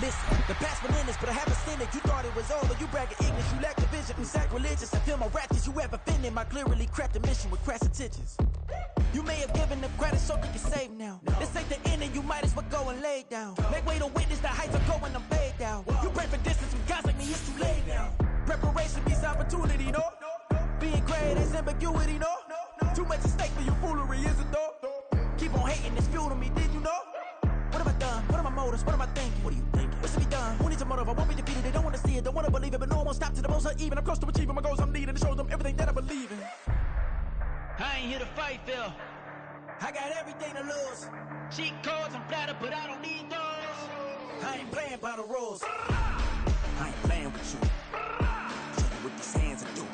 Listen, the past relentless, but I haven't seen it. You thought it was over, you bragging ignorance, you lack the vision, and sacrilegious. I feel my ratchets, you have offended my clearly crafted mission with crass intentions. You may have given them credit so you can save now. This ain't the end and you might as well go and lay down. Make way to witness the heights are going, I'm paid down. You pray for distance with guys like me, it's too late now. Preparation beats opportunity, no? Being great is ambiguity, no? Too much at stake for your foolery, is it though? Keep on hating, it's fuel to me, did you know? What have I done? What are my motives? What am I thinking? What are you thinking? What's to be done? Who needs a motive? I won't be defeated. They don't want to see it, don't want to believe it, but no one won't stop to the most uneven. I'm close to achieving my goals. I'm needing to show them everything that I believe in. I ain't here to fight, Phil. I got everything to lose. Cheat codes, I'm flattered, but I don't need those. I ain't playing by the rules. I ain't playing with you. Show you what these hands are doing.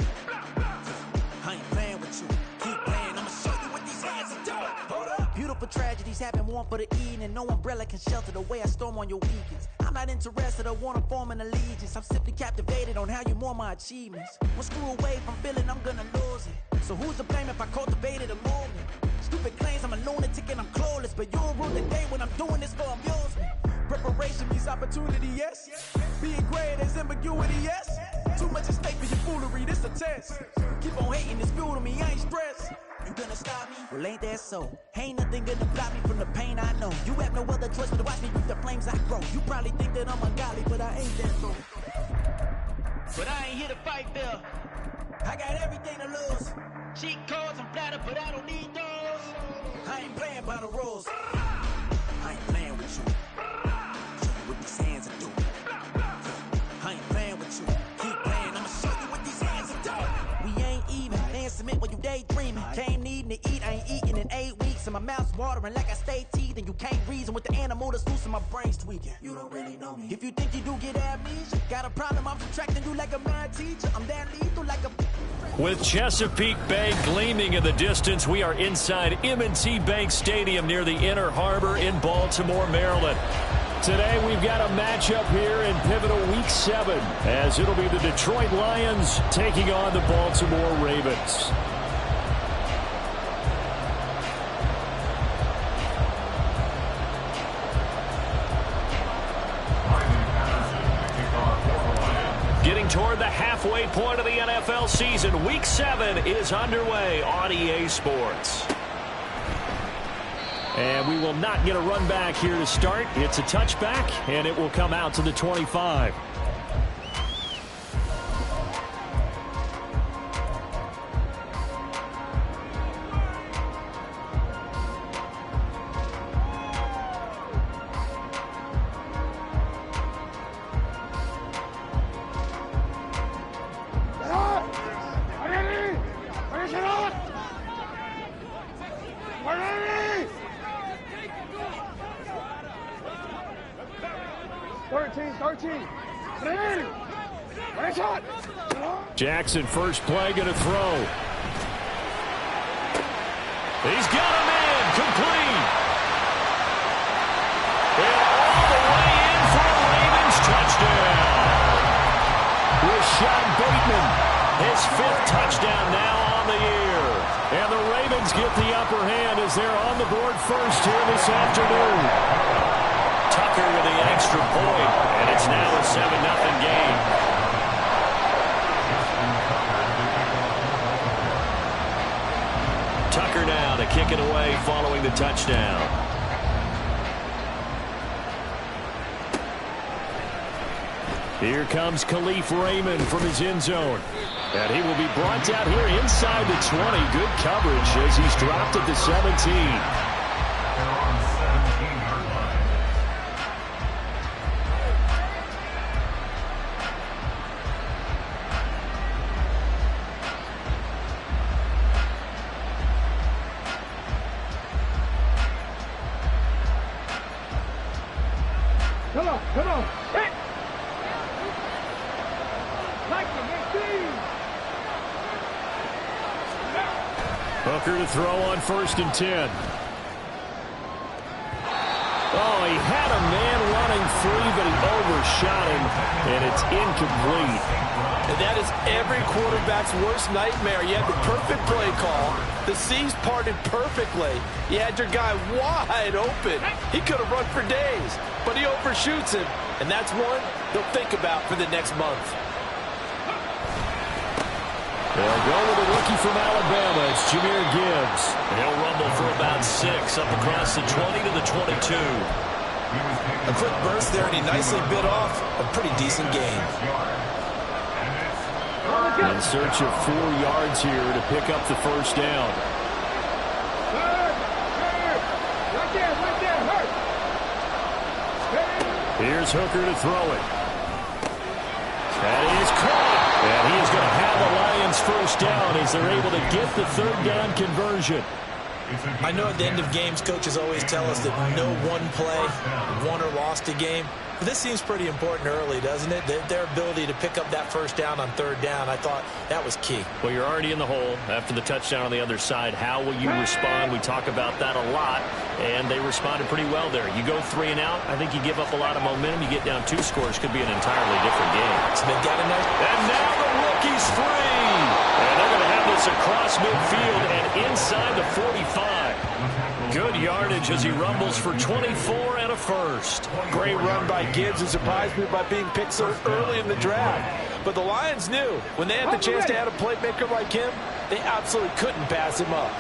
I ain't playing with you. Keep playing, I'ma show you what these hands are doing. Hold up. Beautiful tragedies happen, one for the evening, and no umbrella can shelter the way I storm on your weekends. I'm not interested, I wanna form an allegiance. I'm simply captivated on how you mourn my achievements. One screw away from feeling I'm gonna lose it. So who's to blame if I cultivated a movement? Stupid claims I'm a lunatic and I'm clueless, but you'll rule the day when I'm doing this for amusement. Preparation means opportunity, yes. Being great is ambiguity, yes. Too much at stake for your foolery, this a test. Keep on hating, it's fuel to me, I ain't stressed. You gonna stop me? Well, ain't that so? Ain't nothing gonna block me from the pain I know. You have no other choice but to watch me reap the flames I grow. You probably think that I'm ungodly, but I ain't that though. But I ain't here to fight, Phil. I got everything to lose. Cheat codes, I'm flattered, but I don't need those. I ain't playing by the rules. I ain't playing with you. Show you what these hands are doing. I ain't playing with you. Keep playing, I'ma show you what these hands are doing. We ain't even. They ain't submit when you daydreaming. Came needing to eat, I ain't eating in 8 weeks. And my mouth's watering like I stay teething. You can't reason with the animal that's loose and my brain's tweaking. You don't really know me. If you think you do get amnesia, got a problem, I'm subtracting you like a mad teacher. I'm that lethal like a... With Chesapeake Bay gleaming in the distance, we are inside M&T Bank Stadium near the Inner Harbor in Baltimore, Maryland. Today we've got a matchup here in pivotal Week 7 as it'll be the Detroit Lions taking on the Baltimore Ravens. Getting toward the halfway point of the NFL season, Week 7 is underway on EA Sports. And we will not get a run back here to start. It's a touchback, and it will come out to the 25. Jackson, first play, going to throw. He's got him in, complete. And all the way in for a Ravens touchdown. Rashad Bateman, his 5th touchdown now on the year. And the Ravens get the upper hand as they're on the board first here this afternoon. Tucker with the extra point, and it's now a 7-0 game. Tucker now to kick it away following the touchdown. Here comes Khalif Raymond from his end zone. And he will be brought down here inside the 20. Good coverage as he's dropped at the 17. Come on. Hey. Hooker to throw on 1st and 10. Oh, he had a man running free, but he overshot him, and it's incomplete. And that is every quarterback's worst nightmare. You have the perfect play call, The seas parted perfectly. You had your guy wide open. He could have run for days, but he overshoots him, and that's one he'll think about for the next month. They'll go with a rookie from Alabama. It's Jahmyr Gibbs. And he'll rumble for about 6 up across the 20 to the 22. A quick burst there, and he nicely bit off a pretty decent gain. In search of 4 yards here to pick up the first down. Here's Hooker to throw it. That is caught. And he is going to have the Lions first down as they're able to get the 3rd down conversion. I know at the end of games, coaches always tell us that no one play won or lost a game. But this seems pretty important early, doesn't it? Their ability to pick up that first down on 3rd down, I thought that was key. Well, you're already in the hole after the touchdown on the other side. How will you respond? We talk about that a lot, and they responded pretty well there. You go 3 and out, I think you give up a lot of momentum. You get down 2 scores, could be an entirely different game. So they've got a nice... And now the rookie's free. And they're going to have this across midfield and inside the 45. Good yardage as he rumbles for 24 and a first. Great run by Gibbs, who surprised me by being picked so early in the draft. But the Lions knew when they had the chance to add a playmaker like him, they absolutely couldn't pass him up.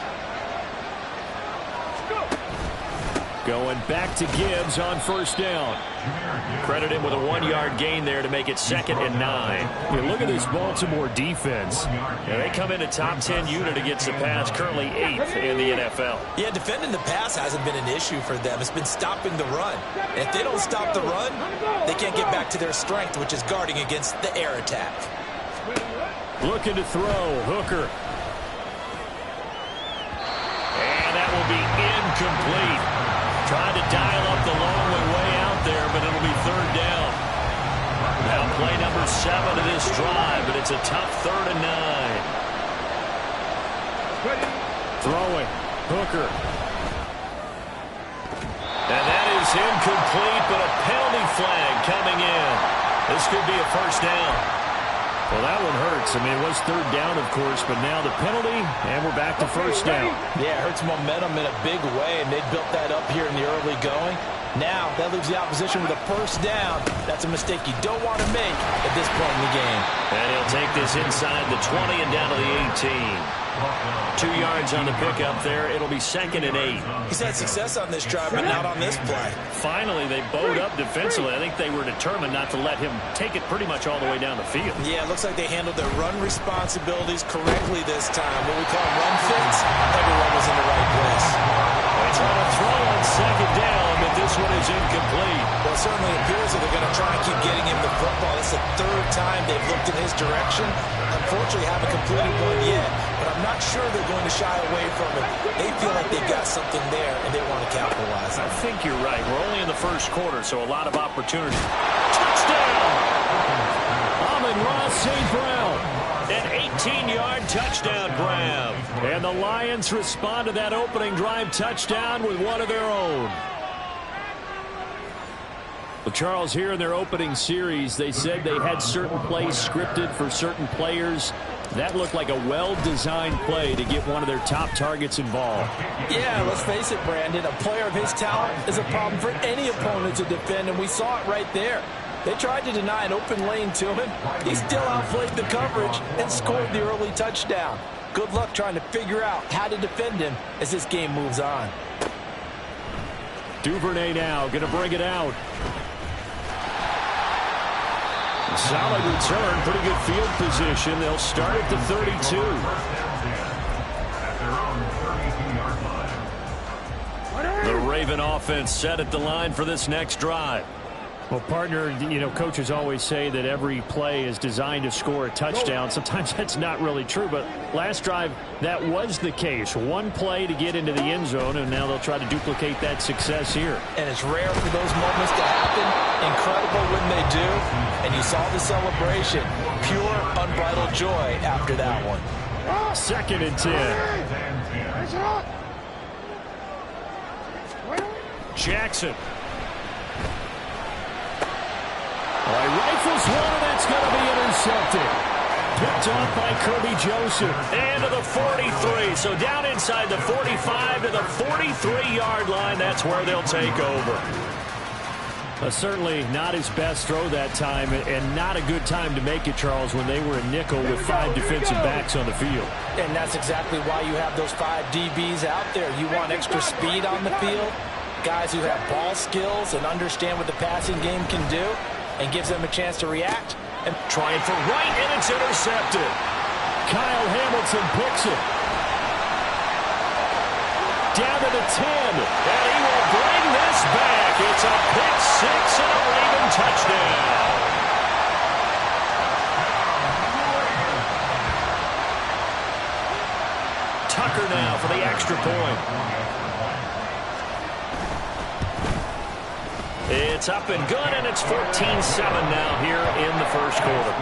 Going back to Gibbs on first down. Credit him with a 1-yard gain there to make it 2nd and 9. You look at this Baltimore defense. They come in a top 10 unit against the pass, currently 8th in the NFL. Yeah, defending the pass hasn't been an issue for them. It's been stopping the run. And if they don't stop the run, they can't get back to their strength, which is guarding against the air attack. Looking to throw, Hooker. And that will be incomplete. Trying to dial up the long way out there, but it'll be 3rd down. Now play number 7 of this drive, but it's a tough 3rd and 9. Throwing, Hooker. And that is incomplete, but a penalty flag coming in. This could be a first down. Well, that one hurts. I mean, it was 3rd down, of course, but now the penalty, and we're back to first down. Yeah, it hurts momentum in a big way, and they built that up here in the early going. Now, that leaves the opposition with a first down. That's a mistake you don't want to make at this point in the game. And he'll take this inside the 20 and down to the 18. 2 yards on the pickup there. It'll be 2nd and 8. He's had success on this drive, but not on this play. Finally, they bowed up defensively. I think they were determined not to let him take it pretty much all the way down the field. Yeah, it looks like they handled their run responsibilities correctly this time. What we call run fits, everyone was in the right place. They try to throw on 2nd down, but this one is incomplete. Well, it certainly appears that they're going to try and keep getting him the football. It's the 3rd time they've looked in his direction. Unfortunately, haven't completed one yet, but I'm not sure they're going to shy away from it. They feel like they've got something there, and they want to capitalize on it. I think you're right. We're only in the first quarter, so a lot of opportunity. Touchdown! Amon-Ra St. Brown. An 18-yard touchdown grab. And the Lions respond to that opening drive touchdown with one of their own. Well, Charles, here in their opening series, they said they had certain plays scripted for certain players. That looked like a well-designed play to get one of their top targets involved. Yeah, let's face it, Brandon. A player of his talent is a problem for any opponent to defend, and we saw it right there. They tried to deny an open lane to him. He still outplayed the coverage and scored the early touchdown. Good luck trying to figure out how to defend him as this game moves on. Duvernay now going to bring it out. Solid return, pretty good field position. They'll start at the 32. The Raven offense set at the line for this next drive. Well, partner, you know, coaches always say that every play is designed to score a touchdown. Sometimes that's not really true, but last drive, that was the case. One play to get into the end zone, and now they'll try to duplicate that success here. And it's rare for those moments to happen. Incredible when they do. And you saw the celebration. Pure, unbridled joy after that one. 2nd and 10. Jackson. Rifles one, and that's going to be intercepted. Picked off by Kirby Joseph. And to the 43. So down inside the 45 to the 43-yard line. That's where they'll take over. Certainly not his best throw that time, and not a good time to make it, Charles, when they were a nickel with 5 defensive backs on the field. And that's exactly why you have those 5 DBs out there. You want extra speed on the field, guys who have ball skills and understand what the passing game can do, and gives them a chance to react. And trying for right, and it's intercepted. Kyle Hamilton picks it. Down to the 10, and he will bring this back. It's a pick 6 and a Raven touchdown. Tucker now for the extra point. It's up and good, and it's 14-7 now here in the first quarter.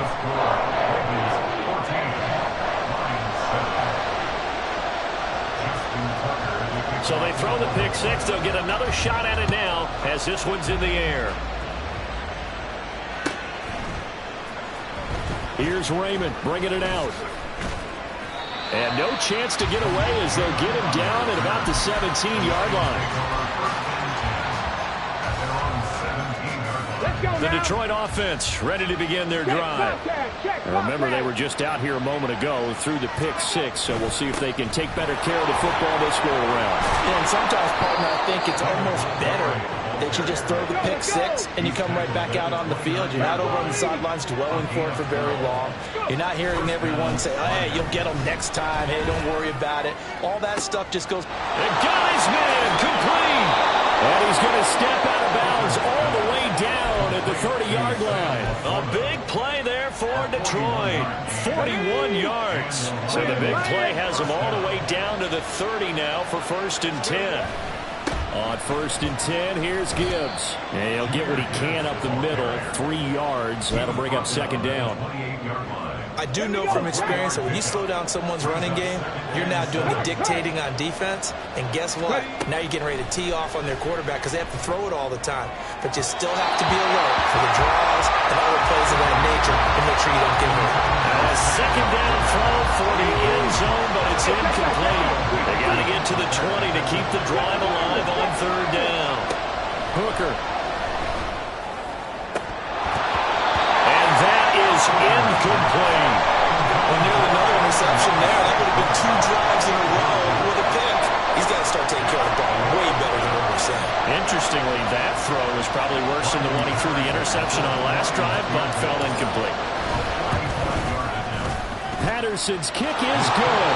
So they throw the pick 6. They'll get another shot at it now as this one's in the air. Here's Raymond bringing it out. And no chance to get away as they'll get him down at about the 17-yard line. The Detroit offense ready to begin their drive. Remember, they were just out here a moment ago through the pick 6, so we'll see if they can take better care of the football this go around. And sometimes, partner, I think it's almost better that you just throw the pick 6 and you come right back out on the field. You're not over on the sidelines dwelling for it for very long. You're not hearing everyone say, hey, you'll get them next time. Hey, don't worry about it. All that stuff just goes. And got his man complete. And he's going to step out of bounds all the way down at the 30-yard line. A big play there for Detroit. 41 yards. So the big play has them all the way down to the 30 now for 1st and 10. On 1st and 10, here's Gibbs. And he'll get what he can up the middle, 3 yards. That'll bring up 2nd down. I do know from experience that when you slow down someone's running game, you're now doing the dictating on defense. And guess what? Now you're getting ready to tee off on their quarterback because they have to throw it all the time. But you still have to be alert for the draws and other plays of that nature to make sure you don't get hurt. A 2nd down throw for the end zone, but it's incomplete. They got to get to the 20 to keep the drive alive on 3rd down. Hooker. Incomplete. Well, nearly another interception there. That would have been 2 drives in a row with a pick. He's got to start taking care of the ball way better than what we're saying. Interestingly, that throw was probably worse than the one he threw the interception on last drive, but fell incomplete. Patterson's kick is good.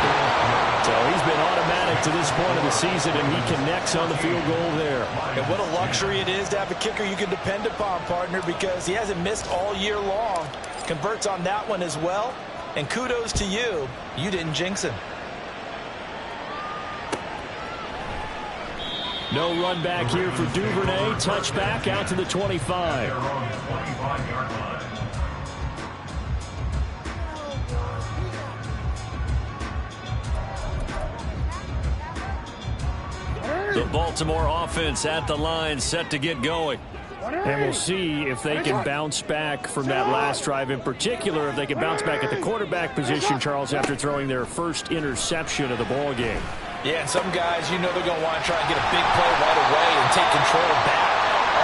So he's been automatic to this point of the season, and he connects on the field goal there. And what a luxury it is to have a kicker you can depend upon, partner, because he hasn't missed all year long. Converts on that one as well. And kudos to you. You didn't jinx him. No run back here for Duvernay. Touchback out to the 25. The Baltimore offense at the line, set to get going. And we'll see if they can bounce back from that last drive. In particular, if they can bounce back at the quarterback position, Charles, after throwing their first interception of the ball game. Yeah, and some guys, you know they're going to want to try and get a big play right away and take control back.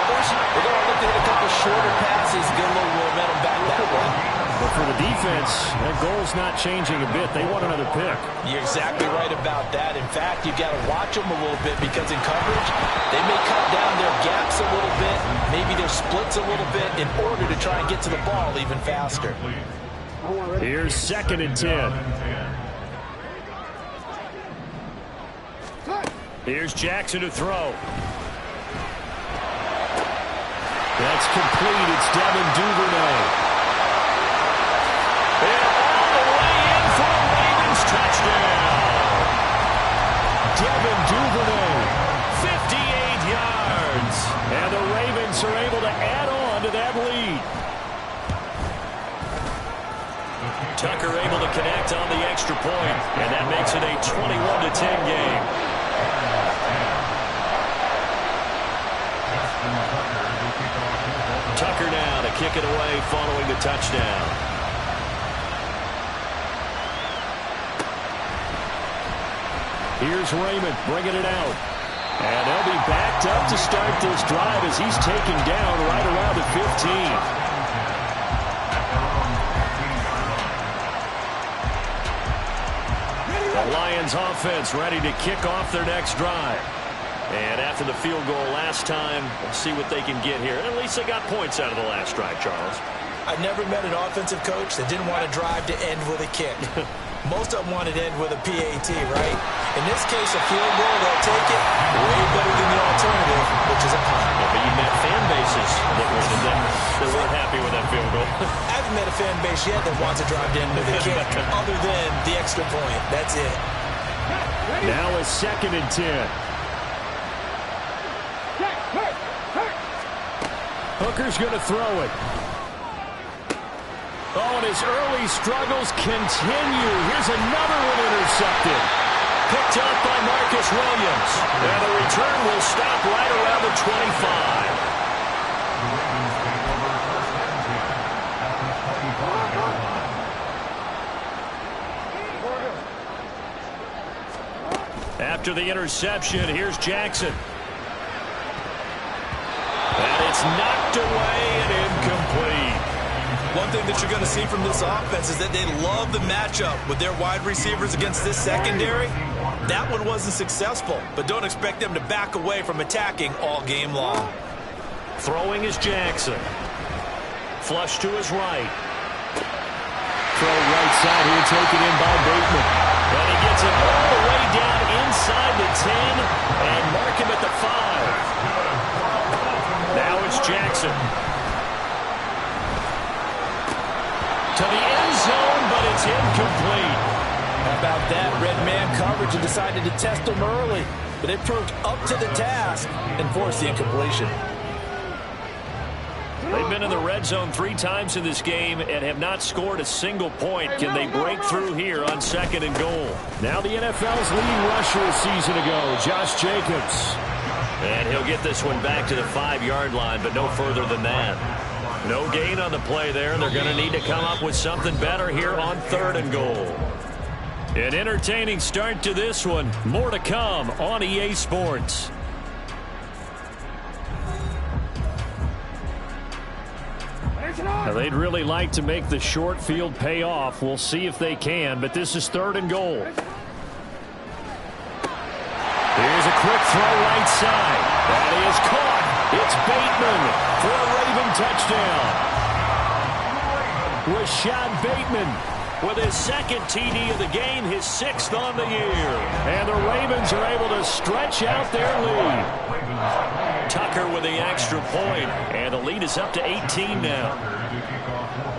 Others, they're going to look to hit a couple shorter passes, get a little momentum back that way. But for the defense, that goal's not changing a bit. They want another pick. You're exactly right about that. In fact, you've got to watch them a little bit because in coverage, they may cut down their gaps a little bit, maybe their splits a little bit in order to try and get to the ball even faster. Here's 2nd and 10. Here's Jackson to throw. That's complete. It's Devin Duvernay. And all the way in for a Ravens touchdown. Devin Duvernay, 58 yards. And the Ravens are able to add on to that lead. Tucker able to connect on the extra point, and that makes it a 21-10 game. Tucker now to kick it away following the touchdown. Here's Raymond bringing it out. And they'll be backed up to start this drive as he's taken down right around the 15. The Lions offense ready to kick off their next drive. And after the field goal last time, we'll see what they can get here. At least they got points out of the last drive, Charles. I've never met an offensive coach that didn't want to drive to end with a kick. Most of them wanted to end with a PAT, right? In this case, a field goal, they'll take it way better than the alternative, which is a punt. Yeah, but you met fan bases that weren't happy with that field goal. I haven't met a fan base yet that wants to drive to end with a kick other than the extra point. That's it. Now a 2nd and 10. Hooker's going to throw it. Oh, and his early struggles continue. Here's another one intercepted. Picked up by Marcus Williams. And the return will stop right around the 25. After the interception, here's Jackson. And it's knocked away and incomplete. One thing that you're going to see from this offense is that they love the matchup with their wide receivers against this secondary. That one wasn't successful, but don't expect them to back away from attacking all game long. Throwing is Jackson. Flush to his right. Throw right side here, taken in by Bateman. And he gets it all the way down inside the 10 and mark him at the 5. Now it's Jackson. To the end zone, but it's incomplete. How about that? Red man coverage and decided to test them early. But they proved up to the task and forced the incompletion. They've been in the red zone 3 times in this game and have not scored a single point. Can they break through here on 2nd and goal? Now the NFL's leading rusher a season ago, Josh Jacobs. And he'll get this one back to the 5-yard line, but no further than that. No gain on the play there. They're going to need to come up with something better here on 3rd and goal. An entertaining start to this one. More to come on EA Sports. Now, they'd really like to make the short field pay off. We'll see if they can, but this is 3rd and goal. Here's a quick throw right side. That is caught. It's Bateman for a Raven touchdown. Rashad Bateman with his 2nd TD of the game, his 6th on the year. And the Ravens are able to stretch out their lead. Tucker with the extra point, and the lead is up to 18 now.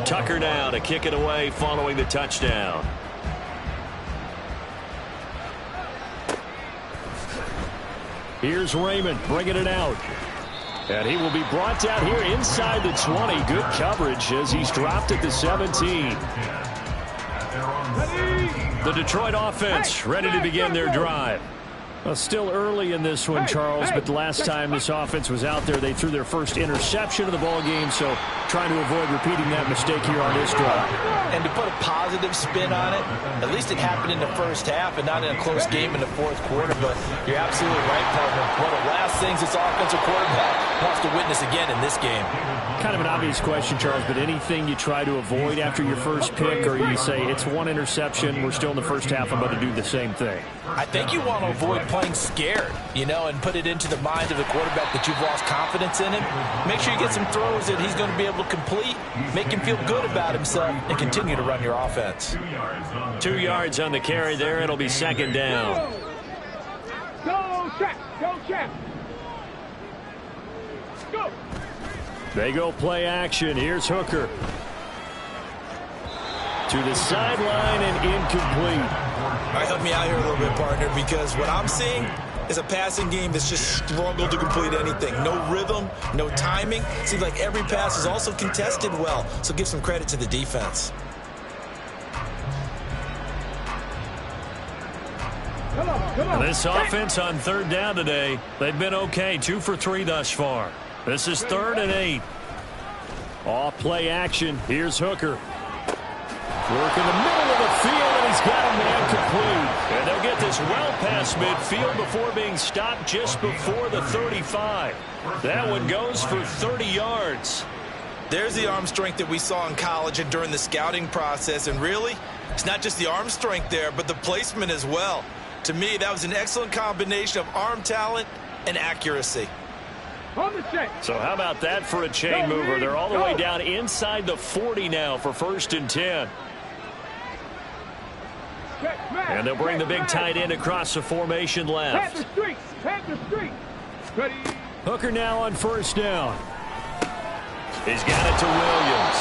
Tucker now to kick it away following the touchdown. Here's Raymond bringing it out. And he will be brought down here inside the 20. Good coverage as he's dropped at the 17. The Detroit offense ready to begin their drive. Well, still early in this one, Charles, but the last time this offense was out there, they threw their first interception of the ball game, so trying to avoid repeating that mistake here on this drive. And to put a positive spin on it, at least it happened in the first half and not in a close game in the 4th quarter, but you're absolutely right, partner. One of the last things this offensive quarterback wants to witness again in this game. Kind of an obvious question, Charles, but anything you try to avoid after your first pick, or you say it's one interception, we're still in the first half, I'm going to do the same thing? I think you want to avoid playing scared, and put it into the mind of the quarterback that you've lost confidence in him. Make sure you get some throws that he's going to be able to complete, make him feel good about himself, and continue to run your offense. 2 yards on the carry there. It'll be 2nd down. Go, check. Go, check. Go. They go play action. Here's Hooker. To the sideline and incomplete. All right, help me out here a little bit, partner, because what I'm seeing is a passing game that's just struggled to complete anything. No rhythm, no timing. Seems like every pass is also contested well, so give some credit to the defense. Come on. This offense on 3rd down today, they've been okay. 2 for 3 thus far. This is 3rd and 8. Off play action. Here's Hooker. Work in the middle of the field, and he's He's got a man complete. And they'll get this well past midfield before being stopped just before the 35. That one goes for 30 yards. There's the arm strength that we saw in college and during the scouting process. And really, it's not just the arm strength there, but the placement as well. To me, that was an excellent combination of arm talent and accuracy. So how about that for a chain mover? They're all the way down inside the 40 now for 1st and 10. And they'll bring the big tight end across the formation left. Hooker now on 1st down. He's got it to Williams.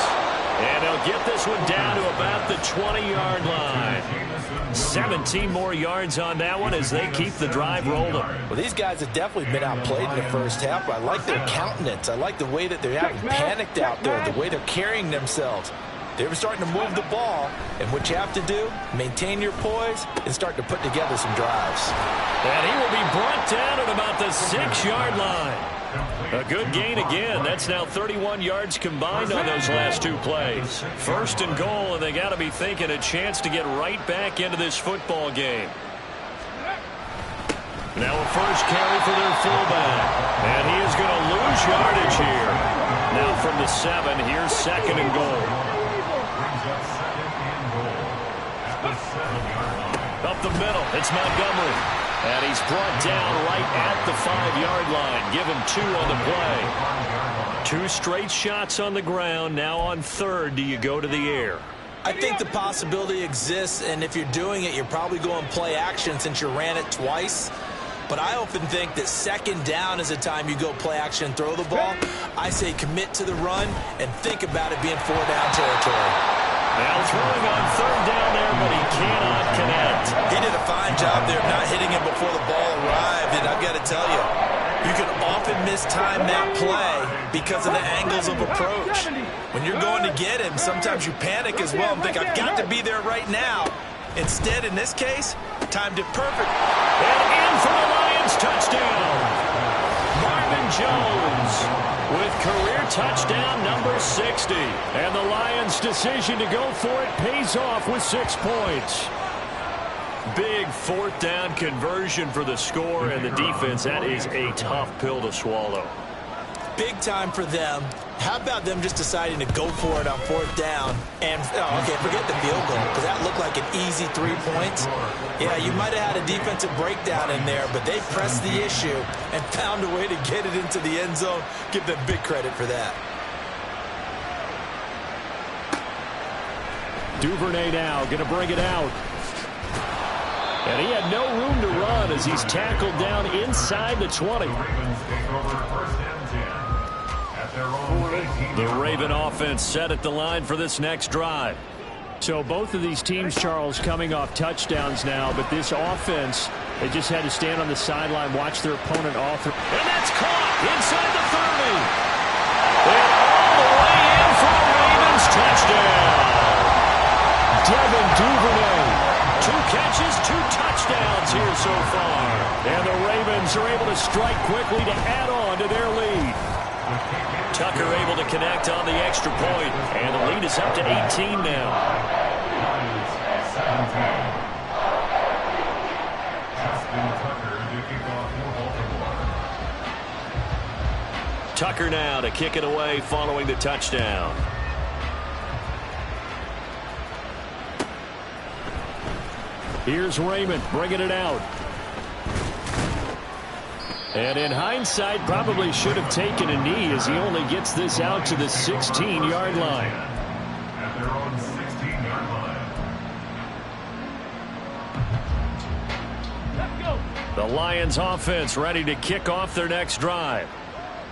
And he'll get this one down to about the 20-yard line. 17 more yards on that one as they keep the drive rolling. Well, these guys have definitely been outplayed in the first half, but I like their countenance. I like the way that they're having panicked out there, the way they're carrying themselves. They're starting to move the ball, and what you have to do, maintain your poise and start to put together some drives. And he will be brought down at about the 6-yard line. A good gain again. That's now 31 yards combined on those last 2 plays. 1st and goal, and they got to be thinking a chance to get right back into this football game. Now a first carry for their fullback. And he is going to lose yardage here. Now from the 7, here's 2nd and goal. Up the middle, it's Montgomery. And he's brought down right at the 5-yard line. Give him 2 on the play. 2 straight shots on the ground. Now on 3rd, do you go to the air? I think the possibility exists, and if you're doing it, you're probably going play action since you ran it twice. But I often think that 2nd down is the time you go play action and throw the ball. I say commit to the run and think about it being 4-down territory. Now throwing on 3rd down there, but he cannot connect. He did a fine job there of not hitting him before the ball arrived, and I've got to tell you, you can often mistime that play because of the angles of approach. When you're going to get him, sometimes you panic as well and think, I've got to be there right now. Instead, in this case, timed it perfect. And in for the Lions touchdown. Marvin Jones with career touchdown number 60. And the Lions' decision to go for it pays off with 6 points. Big 4th down conversion for the score, and the defense, that is a tough pill to swallow. Big time for them. How about them just deciding to go for it on 4th down? And, okay, forget the field goal, because that looked like an easy 3 points. Yeah, you might have had a defensive breakdown in there, but they pressed the issue and found a way to get it into the end zone. Give them big credit for that. Duvernay now going to bring it out. And he had no room to run as he's tackled down inside the 20. The Raven offense set at the line for this next drive. So both of these teams, Charles, coming off touchdowns now, but this offense, they just had to stand on the sideline, watch their opponent author. And that's caught inside the 30. And all the way in for the Ravens touchdown. Devin Duvernay. 2 catches, 2 touchdowns here so far. And the Ravens are able to strike quickly to add on to their lead. Tucker able to connect on the extra point, and the lead is up to 18 now. Tucker now to kick it away following the touchdown. Here's Raymond bringing it out. And in hindsight, probably should have taken a knee as he only gets this out to the 16-yard line. At their own 16-yard line. Let's go. The Lions offense ready to kick off their next drive.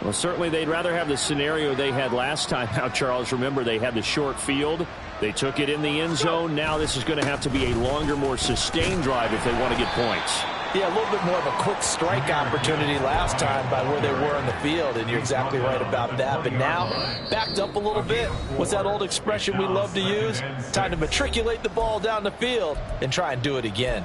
Well, certainly they'd rather have the scenario they had last time. Now, Charles, remember they had the short field. They took it in the end zone. Now this is going to have to be a longer, more sustained drive if they want to get points. Yeah, a little bit more of a quick strike opportunity last time by where they were in the field, and you're exactly right about that. But now, backed up a little bit. What's that old expression we love to use? Time to matriculate the ball down the field and try and do it again.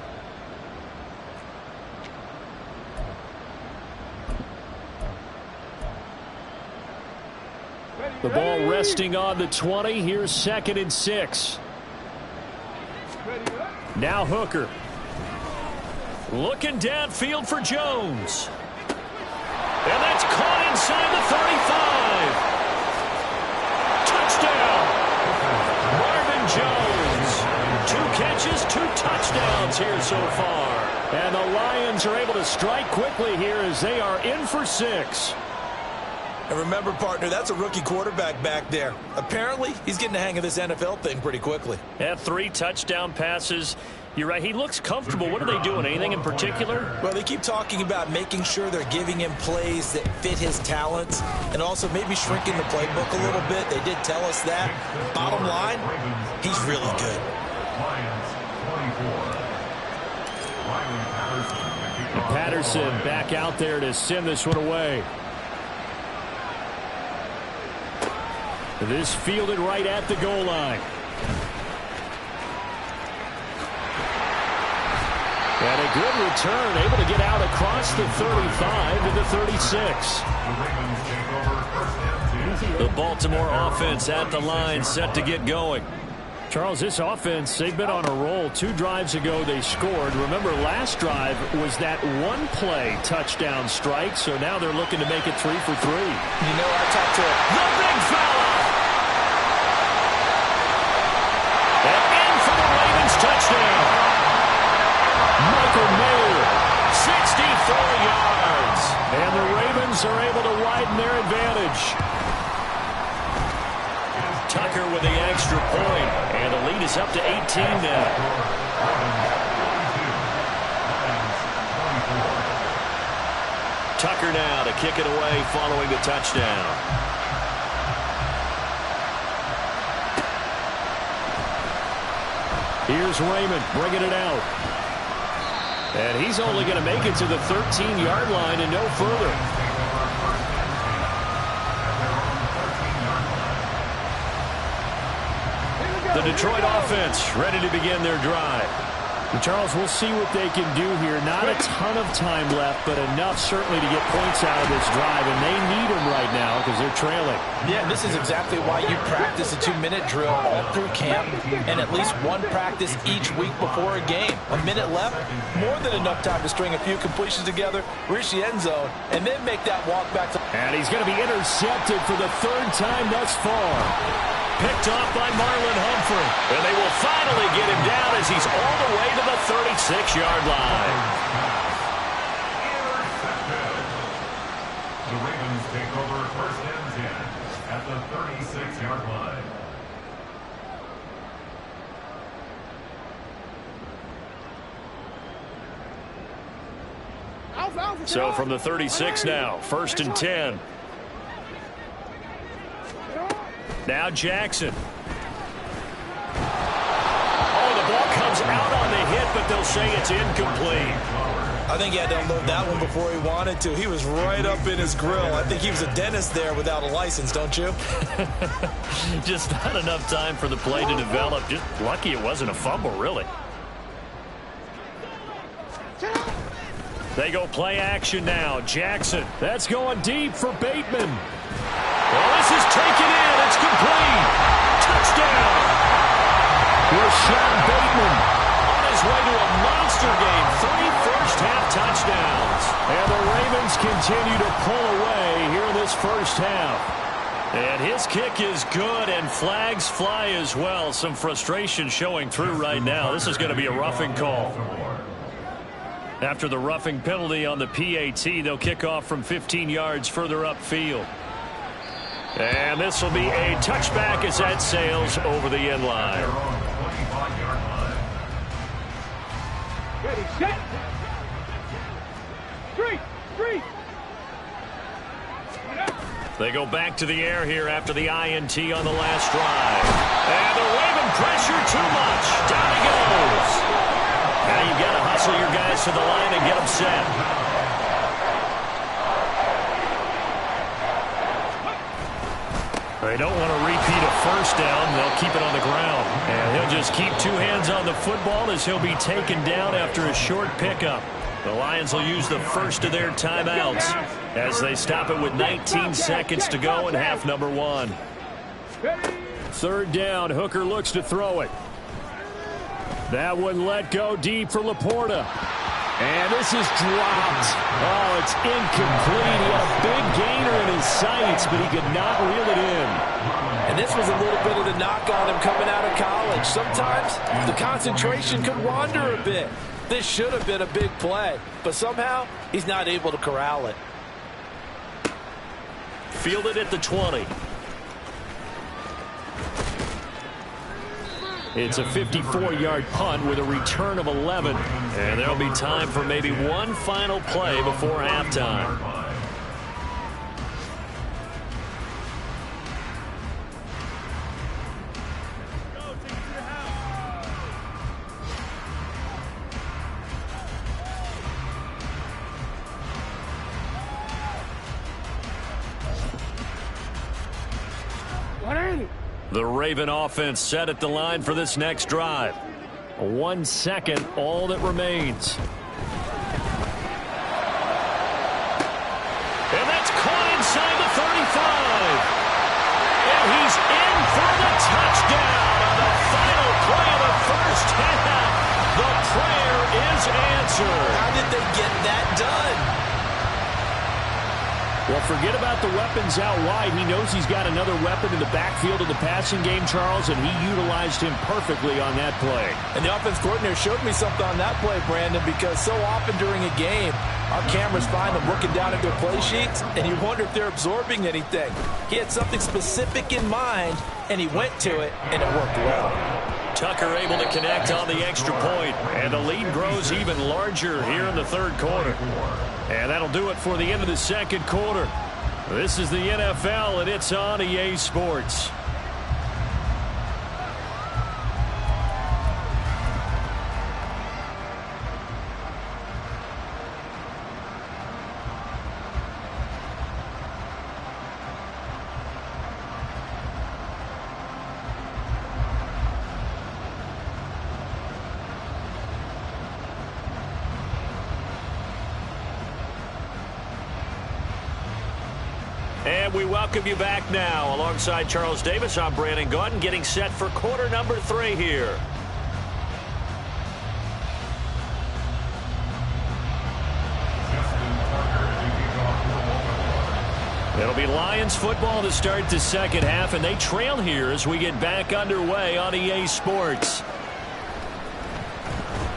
The ball resting on the 20. Here's 2nd and 6. Now Hooker. Looking downfield for Jones. And that's caught inside the 35. Touchdown. Marvin Jones. 2 catches, 2 touchdowns here so far. And the Lions are able to strike quickly here as they are in for 6. And remember, partner, that's a rookie quarterback back there. Apparently, he's getting the hang of this NFL thing pretty quickly. Had 3 touchdown passes. You're right, he looks comfortable. What are they doing? Anything in particular? Well, they keep talking about making sure they're giving him plays that fit his talents and also maybe shrinking the playbook a little bit. They did tell us that. Bottom line, he's really good. Patterson back out there to send this one away. This fielded right at the goal line. And a good return, able to get out across the 35 to the 36. The Baltimore offense at the line, set to get going. Charles, this offense, they've been on a roll. 2 drives ago they scored. Remember, last drive was that 1-play touchdown strike, so now they're looking to make it 3 for 3. You know, I talked to the big fella! And in for the Ravens touchdown. Michael Mayer, 64 yards. And the Ravens are able to widen their advantage. Tucker with the extra point, and the lead is up to 18 now. Tucker now to kick it away following the touchdown. Here's Raymond bringing it out. And he's only going to make it to the 13-yard line and no further. The Detroit offense ready to begin their drive. And Charles, we'll see what they can do here. Not a ton of time left, but enough certainly to get points out of this drive, and they need them right now because they're trailing. Yeah, this is exactly why you practice a 2-minute drill all through camp and at least 1 practice each week before a game. A minute left, more than enough time to string a few completions together, reach the end zone, and then make that walk back to... And he's going to be intercepted for the 3rd time thus far. Picked off by Marlon Humphrey. And they will finally get him down as he's all the way to the 36-yard line. The Ravens take over 1st and 10 at the 36-yard line. So from the 36 now, 1st and 10. Now Jackson. Oh, the ball comes out on the hit, but they'll say it's incomplete. I think he had to unload that one before he wanted to. He was right up in his grill. I think he was a dentist there without a license, don't you? Just not enough time for the play to develop. Just lucky it wasn't a fumble, really. They go play action now. Jackson. That's going deep for Bateman. Well, this is taken in. It's complete. Touchdown. Rashawn Bateman on his way to a monster game. 3 first-half touchdowns. And the Ravens continue to pull away here in this first half. And his kick is good, and flags fly as well. Some frustration showing through right now. This is going to be a roughing call. After the roughing penalty on the PAT, they'll kick off from 15 yards further upfield. And this will be a touchback as that sails over the end line. Ready, set. 3. They go back to the air here after the INT on the last drive. And the Raven pressure too much. Down he goes. Now you've got to hustle your guys to the line and get them set. They don't want to repeat a first down. They'll keep it on the ground. And he'll just keep 2 hands on the football as he'll be taken down after a short pickup. The Lions will use the first of their timeouts as they stop it with 19 seconds to go in half number 1. 3rd down. Hooker looks to throw it. That one let go deep for Laporta. And this is dropped. Oh, it's incomplete. He had a big gainer in his sights, but he could not reel it in. And this was a little bit of the knock on him coming out of college. Sometimes the concentration could wander a bit. This should have been a big play, but somehow he's not able to corral it. Fielded at the 20. It's a 54-yard punt with a return of 11. And there'll be time for maybe one final play before halftime. The Raven offense set at the line for this next drive. 1 second, all that remains. And that's caught inside the 35. And he's in for the touchdown on the final play of the first half. The prayer is answered. How did they get that done? Well, forget about the weapons out wide. He knows he's got another weapon in the backfield of the passing game, Charles, and he utilized him perfectly on that play. And the offense coordinator showed me something on that play, Brandon, because so often during a game, our cameras find them looking down at their play sheets, and you wonder if they're absorbing anything. He had something specific in mind, and he went to it, and it worked well. Tucker able to connect on the extra point, and the lead grows even larger here in the third quarter. And that'll do it for the end of the second quarter. This is the NFL, and it's on EA Sports. And we welcome you back now. Alongside Charles Davis, I'm Brandon Gaudin, getting set for quarter number 3 here. It'll be Lions football to start the second half, and they trail here as we get back underway on EA Sports.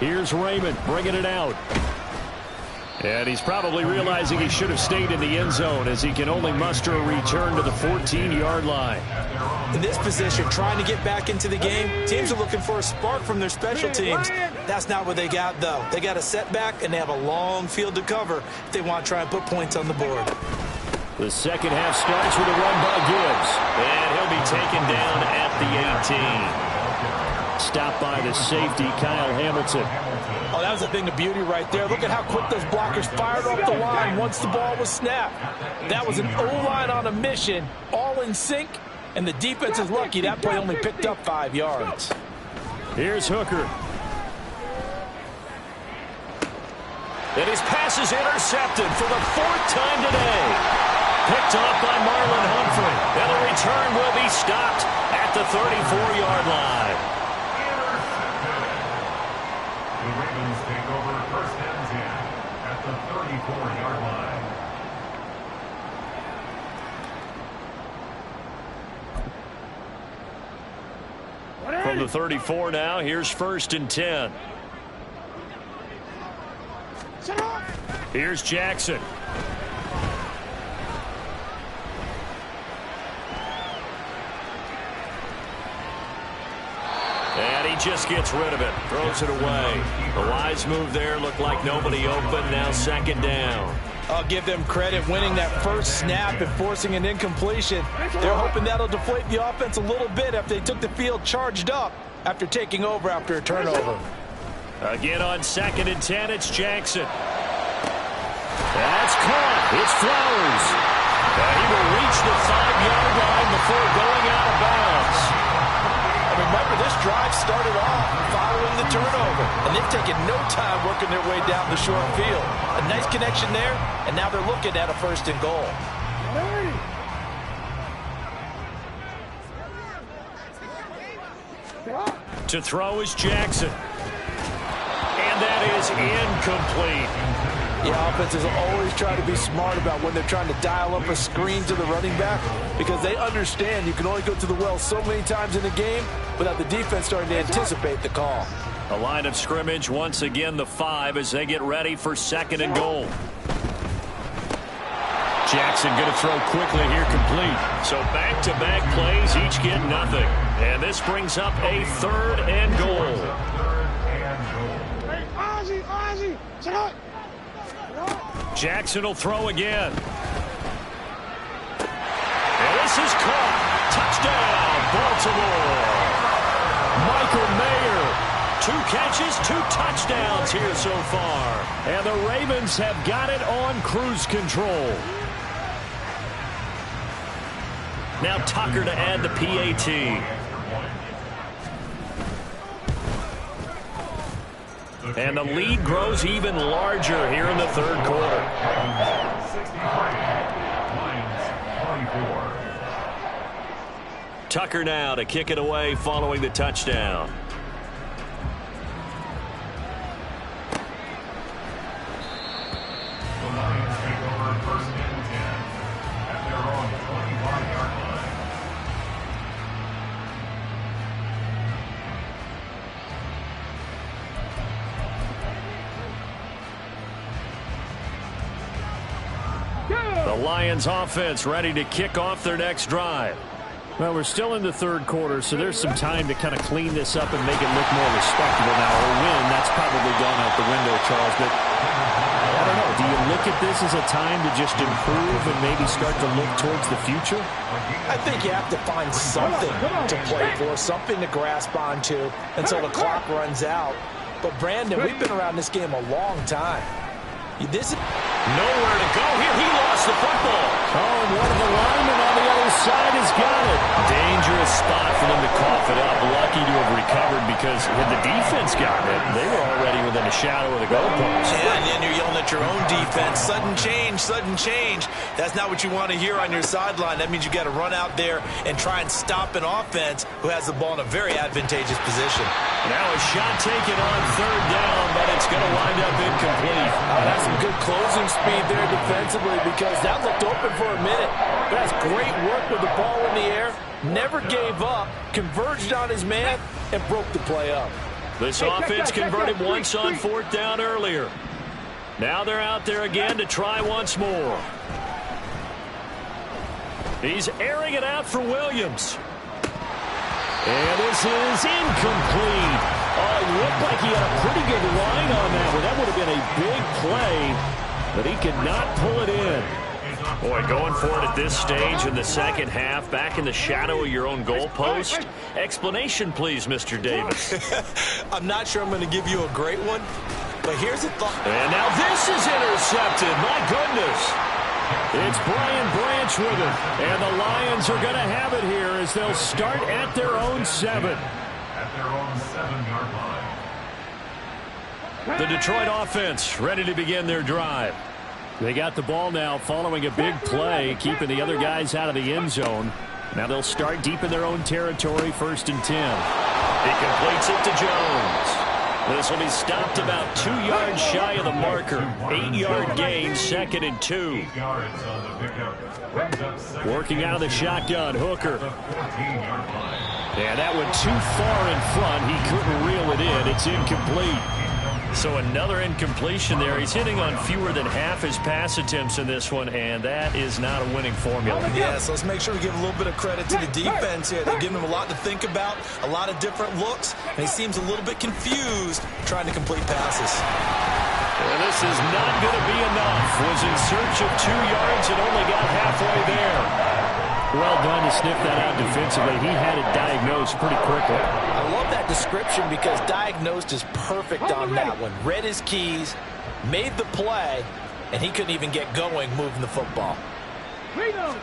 Here's Raymond bringing it out. And he's probably realizing he should have stayed in the end zone as he can only muster a return to the 14-yard line. In this position, trying to get back into the game, teams are looking for a spark from their special teams. That's not what they got, though. They got a setback, and they have a long field to cover if they want to try and put points on the board. The second half starts with a run by Gibbs. And he'll be taken down at the 18. Stopped by the safety, Kyle Hamilton. Oh, that was a thing of beauty right there. Look at how quick those blockers fired off the line once the ball was snapped. That was an O-line on a mission, all in sync, and the defense is lucky that play only picked up 5 yards. Here's Hooker. And his pass is intercepted for the 4th time today. Picked off by Marlon Humphrey. And the return will be stopped at the 34-yard line. The Ravens take over first and 10 at the 34-yard line. From the 34 now, here's first and 10. Here's Jackson. And he just gets rid of it. Throws it away. The wise move there. Looked like nobody open. Now second down. I'll give them credit winning that first snap and forcing an incompletion. They're hoping that'll deflate the offense a little bit after they took the field charged up after taking over after a turnover. Again on second and 10, it's Jackson. That's caught. It's Flowers. He will reach the 5-yard line before going out of bounds. Remember, this drive started off following the turnover, and they've taken no time working their way down the short field. A nice connection there, and now they're looking at a 1st and goal. To throw is Jackson. that is incomplete. Yeah, offenses always try to be smart about when they're trying to dial up a screen to the running back because they understand you can only go to the well so many times in the game without the defense starting to anticipate the call. A line of scrimmage, once again the 5 as they get ready for 2nd and goal. Jackson going to throw quickly here, complete. So back-to-back plays, each get nothing. And this brings up a 3rd and goal. Jackson will throw again. And this is caught. Touchdown, Baltimore. Michael Mayer. 2 catches, 2 touchdowns here so far. And the Ravens have got it on cruise control. Now Tucker to add the PAT. And the lead grows even larger here in the 3rd quarter. 24. Tucker now to kick it away following the touchdown. The Lions take over 1st and 10 at their own 25-yard line. The Lions offense ready to kick off their next drive. Well, we're still in the 3rd quarter, so there's some time to kind of clean this up and make it look more respectable now. Or win, that's probably gone out the window, Charles. But I don't know. Do you look at this as a time to just improve and maybe start to look towards the future? I think you have to find something to play for, something to grasp onto until the clock runs out. But, Brandon, we've been around this game a long time. This is nowhere to go here. He lost the football. Oh, and one of the linemen on the other side has got it. Dangerous spot for them to cough it up. Lucky to have recovered because had the defense gotten it, they were already within a shadow of the goalpost. Yeah, and then you're yelling at your own defense. Sudden change, sudden change. That's not what you want to hear on your sideline. That means you got to run out there and try and stop an offense who has the ball in a very advantageous position. Now a shot taken on 3rd down, but it's going to wind up incomplete. That's some good closing speed there defensively because that looked open for a minute. But that's great work with the ball in the air. Never gave up, converged on his man, and broke the play up. This offense converted once on 4th down earlier. Now they're out there again to try once more. He's airing it out for Williams. And this is incomplete. Oh, it looked like he had a pretty good line on that one. That would have been a big play, but he could not pull it in. Boy, going for it at this stage in the 2nd half, back in the shadow of your own goalpost. Explanation, please, Mr. Davis. I'm not sure I'm going to give you a great one, but here's a thought. And now this is intercepted. My goodness. It's Brian Branch with it. And the Lions are going to have it here as they'll start at their own 7. At their own 7-yard line. The Detroit offense ready to begin their drive. They got the ball now following a big play, keeping the other guys out of the end zone. Now they'll start deep in their own territory, 1st and 10. He completes it to Jones. This will be stopped about 2 yards shy of the marker. 8-yard gain, 2nd and 2. 8 yards on the pickup. Brings up 2nd. Working out of the shotgun, Hooker. The 14-yard line. Yeah, that went too far in front. He couldn't reel it in. It's incomplete. So another incompletion there. He's hitting on fewer than half his pass attempts in this one, and that is not a winning formula. Yeah, so let's make sure we give a little bit of credit to the defense here. They're giving him a lot to think about, a lot of different looks, and he seems a little bit confused trying to complete passes. And this is not going to be enough. Was in search of 2 yards and only got halfway there. Well done to sniff that out defensively. He had it diagnosed pretty quickly. I love that description because diagnosed is perfect on that one. Read his keys, made the play, and he couldn't even get going moving the football. 4th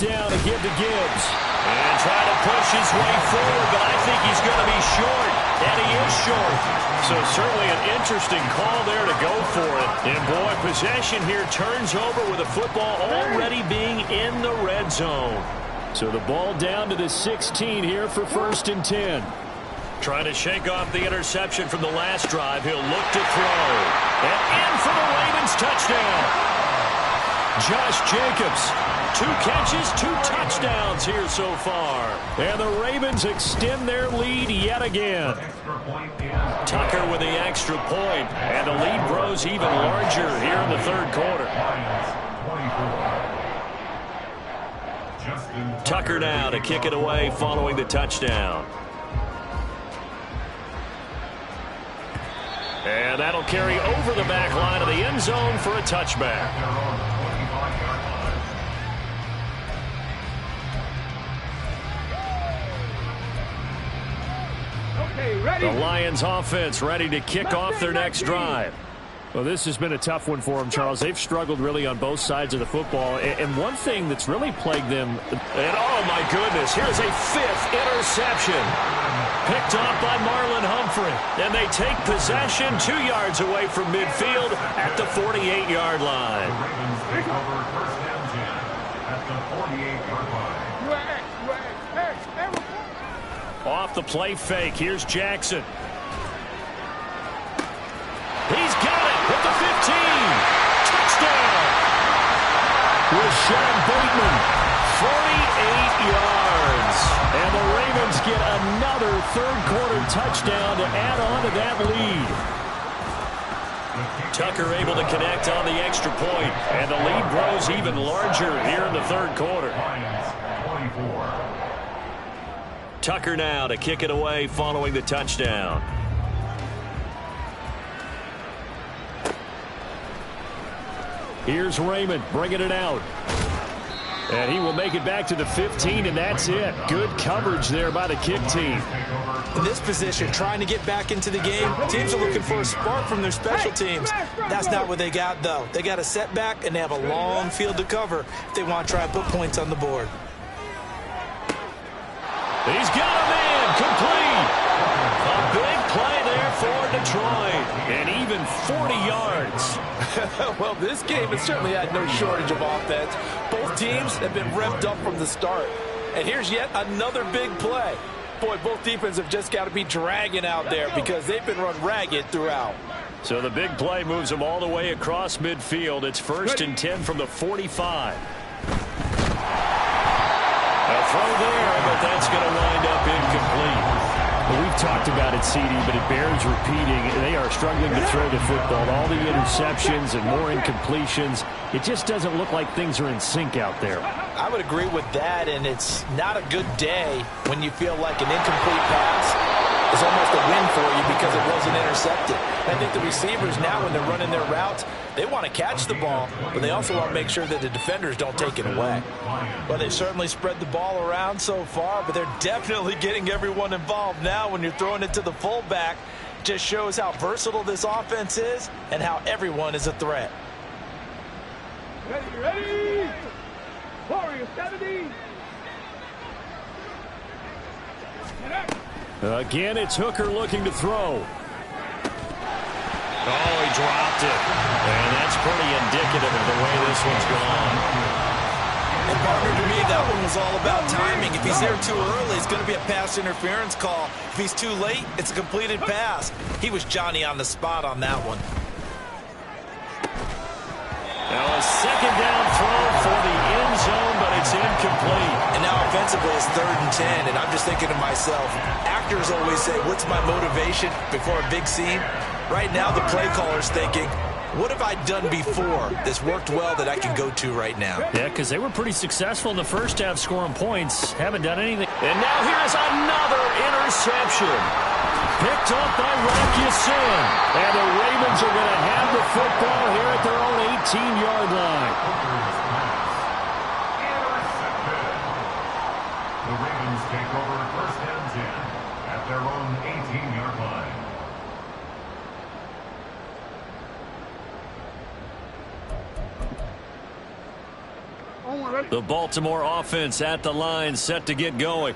down to give to Gibbs. And trying to push his way forward, but I think he's going to be short. And he is short. So certainly an interesting call there to go for it. And boy, possession here turns over with the football already being in the red zone. So the ball down to the 16 here for 1st and 10. Trying to shake off the interception from the last drive. He'll look to throw. And in for the Ravens touchdown. Josh Jacobs, 2 catches, 2 touchdowns here so far. And the Ravens extend their lead yet again. Tucker with the extra point. And the lead grows even larger here in the third quarter. Tucker now to kick it away following the touchdown. And that'll carry over the back line of the end zone for a touchback. Okay, ready. The Lions offense ready to kick off their next drive. Well, this has been a tough one for them, Charles. They've struggled really on both sides of the football. And one thing that's really plagued them... And oh, my goodness, here's a 5th interception. Picked off by Marlon Humphrey. And they take possession 2 yards away from midfield at the 48-yard line. The Ravens take over first down 10 at the 48-yard line. Off the play fake, here's Jackson. He's got it at the 15. Touchdown. Rashad Bateman, 48 yards. And the Ravens get another third-quarter touchdown to add on to that lead. Tucker able to connect on the extra point, and the lead grows even larger here in the third quarter. Lions 24. Tucker now to kick it away following the touchdown. Here's Raymond bringing it out. And he will make it back to the 15, and that's it. Good coverage there by the kick team. In this position, trying to get back into the game, teams are looking for a spark from their special teams. That's not what they got, though. They got a setback, and they have a long field to cover if they want to try and put points on the board. He's got a man complete. A big play there for Detroit. And even 40 yards. Well, this game has certainly had no shortage of offense. Both teams have been revved up from the start. And here's yet another big play. Boy, both defenses have just got to be dragging out there because they've been run ragged throughout. So the big play moves them all the way across midfield. It's 1st and 10 from the 45. A throw there, but that's going to wind up incomplete. Well, we've talked about it, CD, but it bears repeating. They are struggling to throw the football. All the interceptions and more incompletions. It just doesn't look like things are in sync out there. I would agree with that, and it's not a good day when you feel like an incomplete pass is almost a win for you because it wasn't intercepted. I think the receivers now, when they're running their routes, they want to catch the ball, but they also want to make sure that the defenders don't take it away. Well, they certainly spread the ball around so far, but they're definitely getting everyone involved now when you're throwing it to the fullback. Just shows how versatile this offense is and how everyone is a threat. Ready. Warrior 70. Again, it's Hooker looking to throw. Oh, he dropped it. And that's pretty indicative of the way this one's gone. And partner, to me, that one was all about timing. If he's there too early, it's going to be a pass interference call. If he's too late, it's a completed pass. He was Johnny on the spot on that one. Now a second down throw for the end zone, but it's incomplete. And now offensively it's 3rd and 10, and I'm just thinking to myself, actors always say, what's my motivation before a big scene? Right now the play caller's thinking, what have I done before that's worked well that I can go to right now? Yeah, because they were pretty successful in the first half scoring points. Haven't done anything. And now here's another interception. Picked up by Rocky Sin. And the Ravens are going to have the football here at their own 18-yard line. The Ravens take over first and 10 at their own 18-yard line. The Baltimore offense at the line, set to get going.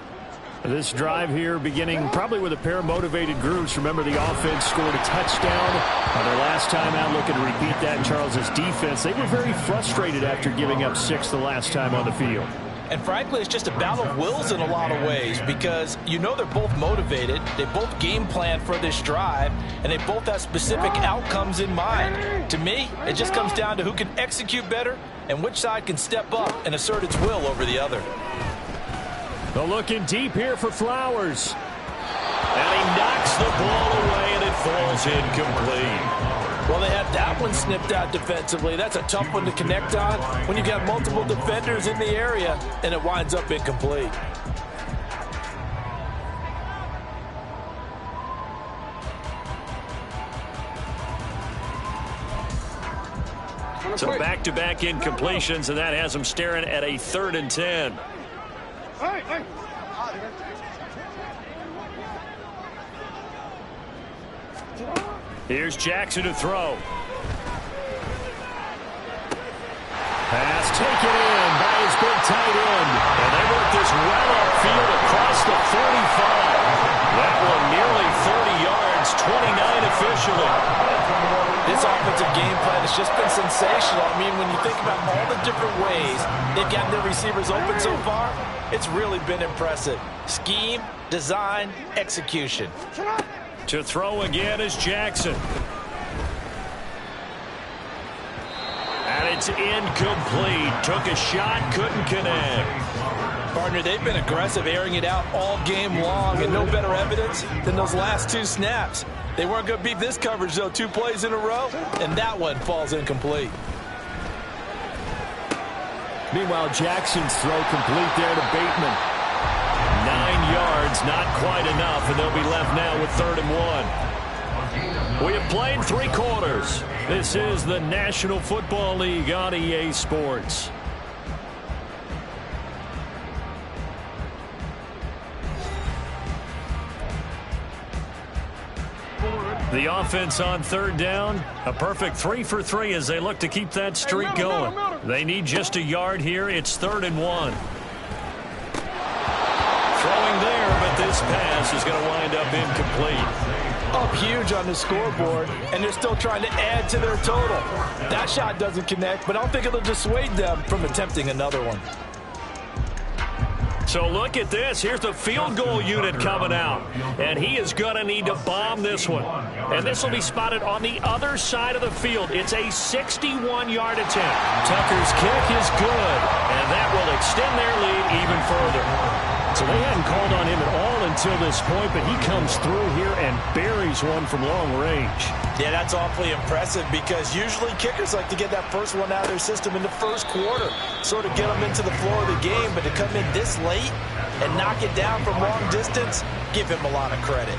This drive here beginning probably with a pair of motivated groups. Remember, the offense scored a touchdown on their last time out. Looking to repeat that in Charles's defense. They were very frustrated after giving up 6 the last time on the field. And frankly, it's just a battle of wills in a lot of ways because you know they're both motivated, they both game plan for this drive, and they both have specific outcomes in mind. To me, it just comes down to who can execute better and which side can step up and assert its will over the other. They're looking deep here for Flowers. And he knocks the ball away, and it falls incomplete. Well, they had that one snipped out defensively. That's a tough one to connect on when you got multiple defenders in the area, and it winds up incomplete. So back-to-back incompletions, and that has them staring at a 3rd and 10. Hey. Here's Jackson to throw. Pass taken in by his big tight end. And they work this well upfield across the 45. That one nearly 30 yards, 29 officially. This offensive game plan has just been sensational. I mean, when you think about all the different ways they've gotten their receivers open so far, it's really been impressive. Scheme, design, execution. To throw again is Jackson. And it's incomplete. Took a shot, couldn't connect. Partner, they've been aggressive, airing it out all game long, and no better evidence than those last 2 snaps. They weren't going to beat this coverage, though. 2 plays in a row, and that one falls incomplete. Meanwhile, Jackson's throw complete there to Bateman. 9 yards, not quite enough, and they'll be left now with 3rd and 1. We have played 3 quarters. This is the National Football League on EA Sports. The offense on 3rd down, a perfect 3 for 3 as they look to keep that streak going. They need just a yard here. It's 3rd and 1. Throwing there, but this pass is going to wind up incomplete. Up huge on the scoreboard, and they're still trying to add to their total. That shot doesn't connect, but I don't think it'll dissuade them from attempting another one. So look at this. Here's the field goal unit coming out. And he is going to need to bomb this one. And this will be spotted on the other side of the field. It's a 61-yard attempt. Tucker's kick is good. And that will extend their lead even further. So they hadn't called on him at all until this point, but he comes through here and buries one from long range. Yeah, that's awfully impressive because usually kickers like to get that first one out of their system in the first quarter, sort of get them into the flow of the game, but to come in this late and knock it down from long distance, give him a lot of credit.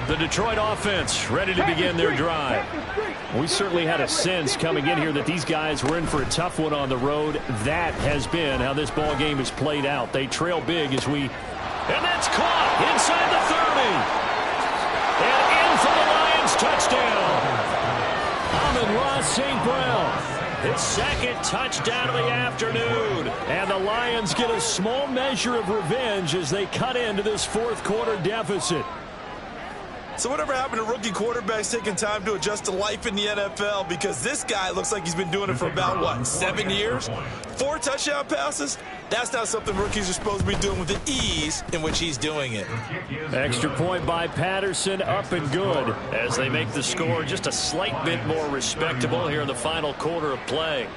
The Detroit offense ready to begin their drive. We certainly had a sense coming in here that these guys were in for a tough one on the road. That has been how this ball game is played out. They trail big as we... And that's caught inside the 30. And in for the Lions touchdown. Amon-Ra St. Brown. His 2nd touchdown of the afternoon. And the Lions get a small measure of revenge as they cut into this 4th quarter deficit. So whatever happened to rookie quarterbacks taking time to adjust to life in the NFL? Because this guy looks like he's been doing it for about, what, 7 years? 4 touchdown passes? That's not something rookies are supposed to be doing with the ease in which he's doing it. Extra point by Patterson, up and good, as they make the score just a slight bit more respectable here in the final quarter of play.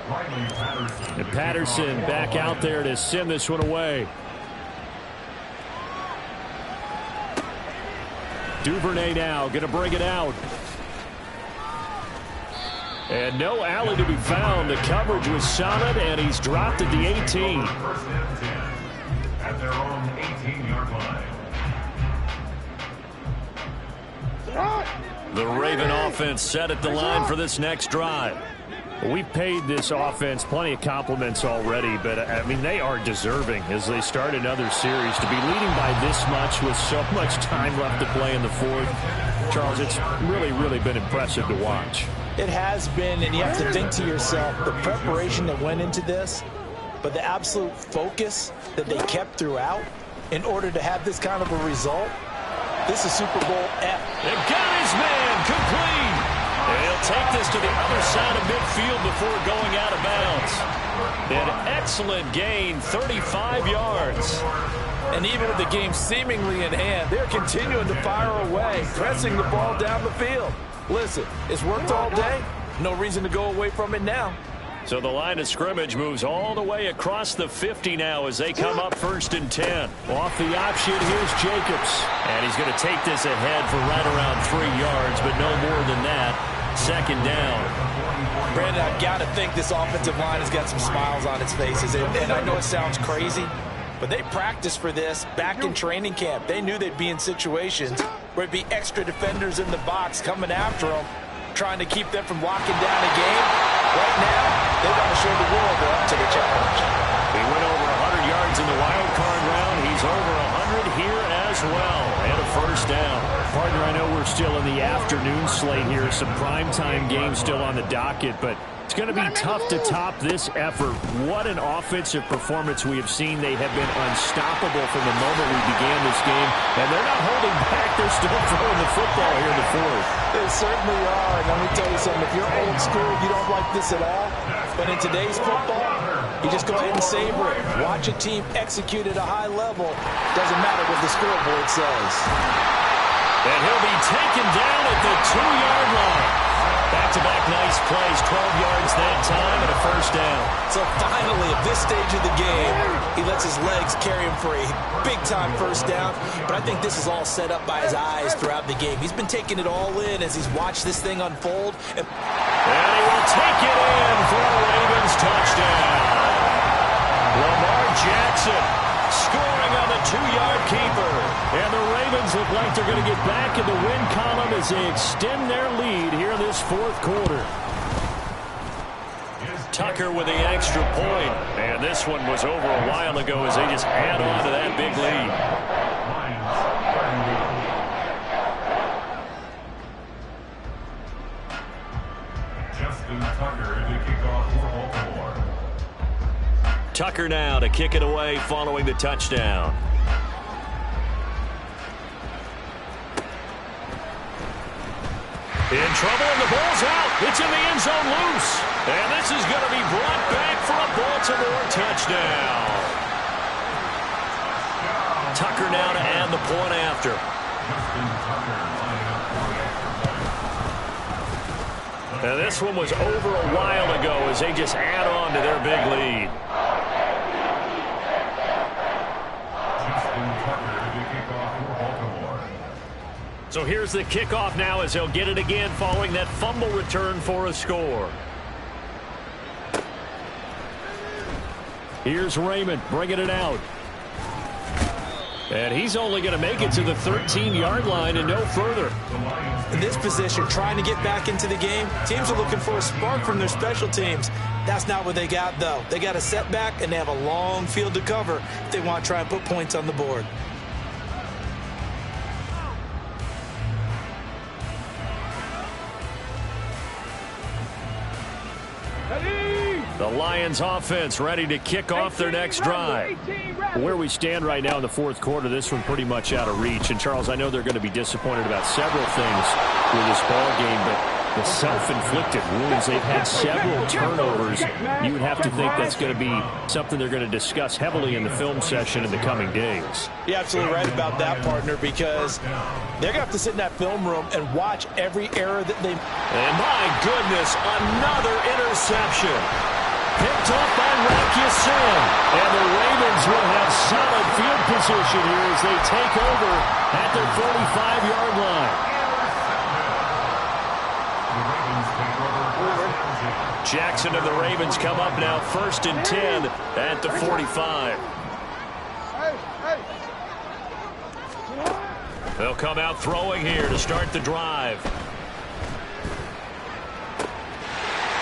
And Patterson back out there to send this one away. Duvernay now going to bring it out. And no alley to be found. The coverage was solid, and he's dropped at the 18. At their own 18-yard line. The Raven offense set at the line for this next drive. We've paid this offense plenty of compliments already, but, I mean, they are deserving as they start another series. To be leading by this much with so much time left to play in the 4th, Charles, it's really been impressive to watch. It has been, and you have to think to yourself, the preparation that went into this, but the absolute focus that they kept throughout in order to have this kind of a result. This is Super Bowl F. They got his man complete. And he'll take this to the other side of midfield before going out of bounds. An excellent gain, 35 yards. And even with the game seemingly in hand, they're continuing to fire away, pressing the ball down the field. Listen, it's worked all day. No reason to go away from it now. So the line of scrimmage moves all the way across the 50 now as they come up 1st and 10. Off the option, here's Jacobs. And he's going to take this ahead for right around 3 yards, but no more than that. 2nd down. Brandon, I've got to think this offensive line has got some smiles on its faces. And I know it sounds crazy, but they practiced for this back in training camp. They knew they'd be in situations where it'd be extra defenders in the box coming after them, trying to keep them from locking down a game. Right now, they want to show the world they're up to the challenge. He went over 100 yards in the wild card round. He's over 100 here as well. And a 1st down. Partner, I know we're still in the afternoon slate here. Some primetime games still on the docket, but it's going to be tough to top this effort. What an offensive performance we have seen. They have been unstoppable from the moment we began this game, and they're not holding back. They're still throwing the football here in the 4th. They certainly are. And let me tell you something. If you're old school, you don't like this at all. But in today's football, you just go ahead and savor it. Watch a team execute at a high level. Doesn't matter what the scoreboard says. And he'll be taken down at the 2-yard line. Back-to-back nice plays, 12 yards that time, and a 1st down. So finally, at this stage of the game, he lets his legs carry him for a big-time 1st down. But I think this is all set up by his eyes throughout the game. He's been taking it all in as he's watched this thing unfold. And he will take it in for a Ravens touchdown. Lamar Jackson scoring on the 2-yard keeper. And the Ravens look like they're going to get back in the win column as they extend their lead here in this 4th quarter. Tucker with the extra point. And this one was over a while ago as they just add on to that big lead. Tucker now to kick it away following the touchdown. In trouble, and the ball's out. It's in the end zone loose. And this is going to be brought back for a Baltimore touchdown. Tucker now to add the point after. And this one was over a while ago as they just add on to their big lead. So here's the kickoff now as he'll get it again following that fumble return for a score. Here's Raymond bringing it out. And he's only going to make it to the 13-yard line and no further. In this position, trying to get back into the game, teams are looking for a spark from their special teams. That's not what they got, though. They got a setback, and they have a long field to cover if they want to try and put points on the board. The Lions offense ready to kick off their next drive. Where we stand right now in the 4th quarter, this one pretty much out of reach. And, Charles, I know they're going to be disappointed about several things with this ball game, but the self-inflicted wounds, they've had several turnovers. You would have to think that's going to be something they're going to discuss heavily in the film session in the coming days. You're absolutely right about that, partner, because they're going to have to sit in that film room and watch every error that they... And my goodness, another interception. Picked up by Rakisin. And the Ravens will have solid field position here as they take over at their 45-yard line. Jackson and the Ravens come up now 1st and 10 at the 45. They'll come out throwing here to start the drive.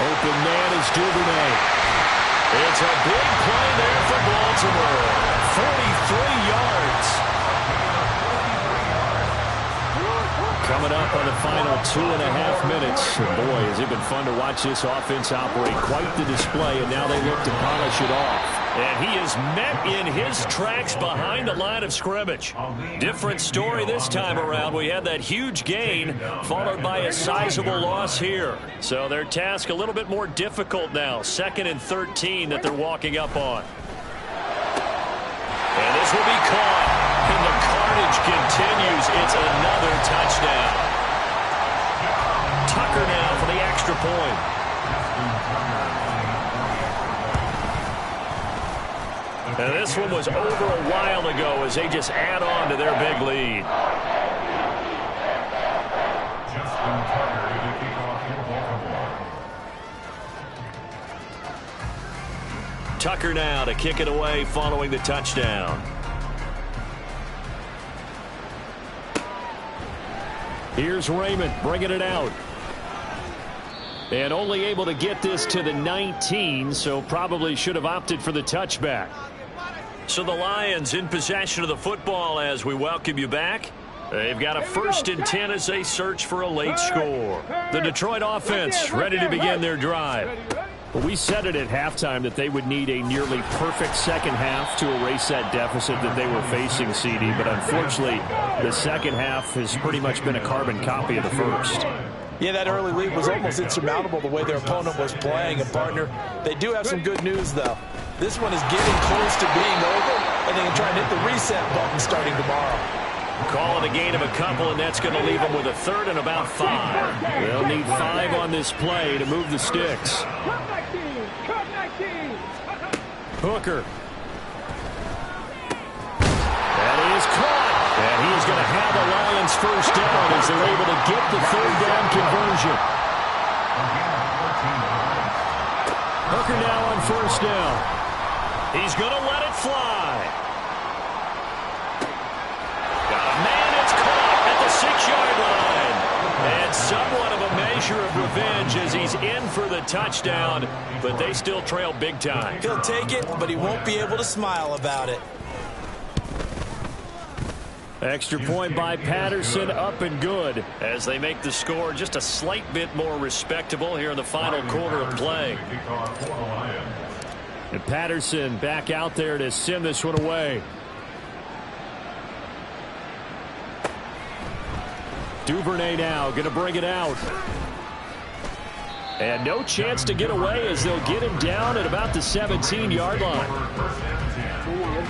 Open man is Duvernay. It's a big play there for Baltimore. 43 yards. Coming up on the final 2.5 minutes. And boy, has it been fun to watch this offense operate. Quite the display, and now they look to polish it off. And he is met in his tracks behind the line of scrimmage. Different story this time around. We had that huge gain followed by a sizable loss here. So their task a little bit more difficult now. 2nd and 13 that they're walking up on. And this will be caught. And the carnage continues. It's another touchdown. Tucker now for the extra point. And this one was over a while ago as they just add on to their big lead. Tucker now to kick it away following the touchdown. Here's Raymond bringing it out. And only able to get this to the 19, so probably should have opted for the touchback. So the Lions in possession of the football as we welcome you back. They've got a 1st and 10 as they search for a late score. The Detroit offense ready to begin their drive. Well, we said it at halftime that they would need a nearly perfect second half to erase that deficit that they were facing, CD. But unfortunately, the second half has pretty much been a carbon copy of the first. Yeah, that early lead was almost insurmountable the way their opponent was playing. And, partner, they do have some good news, though. This one is getting close to being over, and they can try and hit the reset button starting tomorrow. Call it a gain of a couple, and that's going to leave them with a 3rd and about 5. They'll need 5 on this play to move the sticks. Hooker. That is caught. And he is going to have the Lions first down as they're able to get the 3rd down conversion. Hooker now on 1st down. He's going to let it fly. Got a man, it's caught at the 6-yard line. And somewhat of a measure of revenge as he's in for the touchdown, but they still trail big time. He'll take it, but he won't be able to smile about it. Extra point by Patterson, up and good as they make the score just a slight bit more respectable here in the final quarter of play. And Patterson back out there to send this one away. Duvernay now going to bring it out. And no chance to get away as they'll get him down at about the 17-yard line.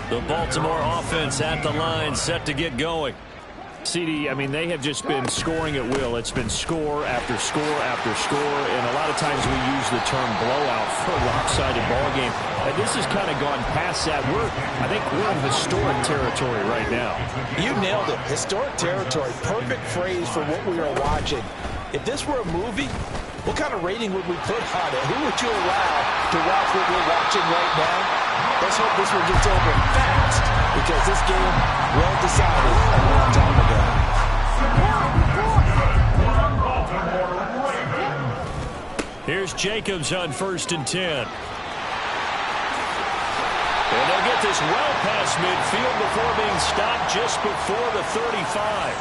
The Baltimore offense at the line set to get going. CD, I mean, they have just been scoring at will. It's been score after score after score, and a lot of times we use the term blowout for a lopsided ball game. And this has kind of gone past that. I think we're in historic territory right now. You nailed it. Historic territory. Perfect phrase for what we are watching. If this were a movie, what kind of rating would we put on it? Who would you allow to watch what we're watching right now? Let's hope this one gets over fast, because this game well decided a long time ago. Here's Jacobs on 1st and 10. And they'll get this well past midfield before being stopped just before the 35.